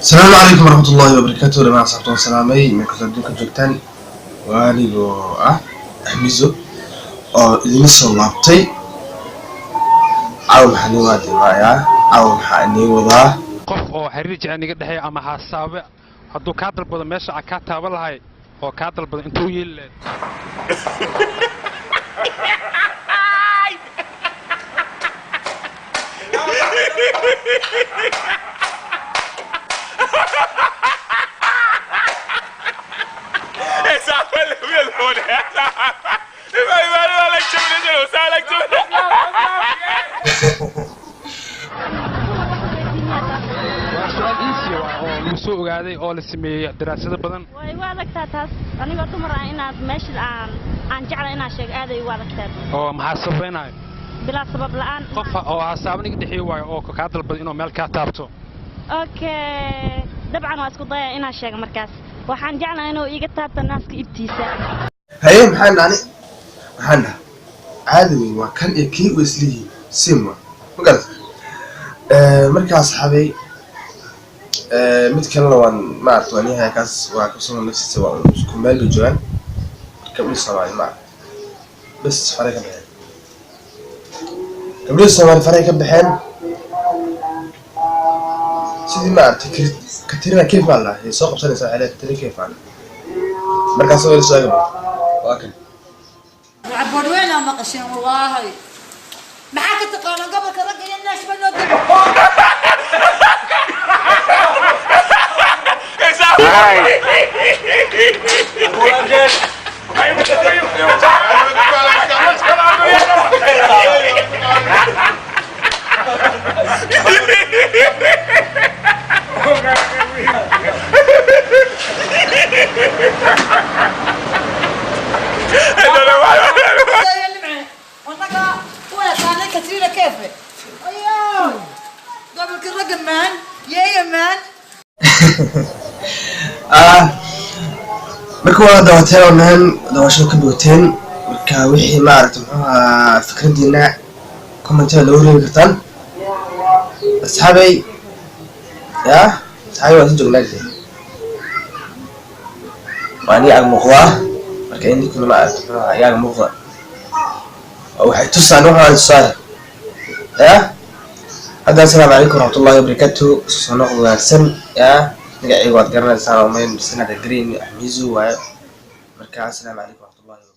السلام عليكم ورحمة الله وبركاته. جماعة صحبتون السلامي من كتابتكم جوجتان وانيجو أحميزو إذن صلابتي عاو محاني وادي معايا عاو محاني وضاه qof oo xiriir jecel niga dhaxay ama xasaabe haduu ka dalbado meesha ka taaba lahay oo ka dalbado intuu yeelay soo ogaaday oo la sameeyay daraasado badan way waalagtaa taas aniga dumar ah inaad meesha aan jeclay inaan sheeg aaday waalagtaa oo maxaa sabaynay bila sabab la'aan qof oo xasaabniga dhixi waayo oo ka dalbado inuu meel ka taabto okay dabcan waa isku daya inaan sheeg markaas waxaan jeclahay inuu iga taabto naaska ibtiisa haye maxaan caadi waa kan iyo kii weslii simwa magaras markaas xabay mid kalena waan maarta waan yahay kaas waa ka soo nafsiisa waa isku meel joogan gabdho Soomaali ma bas faray ka baxeen gabdho Soomaali faray ka baxeen sidii maarta katirina kayf wala ay soo qabsanaysaa xalay katirina kayf wala markaas oo soo gabo waa kan عبود وين ما قشين والله معاك تقانا قبل كرجل الناس منو كثيرة كيفك أيوه قبل كل رقم مان يا مان marka waa dawatay maan dawasho ka booteen marka wixii ma aragtay maxaa fikradiina comment la wareegi kartaan asxaabay ya asxaabay waa joognaa waani ag muuqda marka indii kuna ma aragtay maxaa yaa muuqda waxay tusaan waxa soo ya هذا السلام عليكم ورحمة الله وبركاته. سنقول لكم يا نقعد قرنا سلام من سنة جرين أحميزو ومركز. السلام عليكم ورحمة الله وبركاته.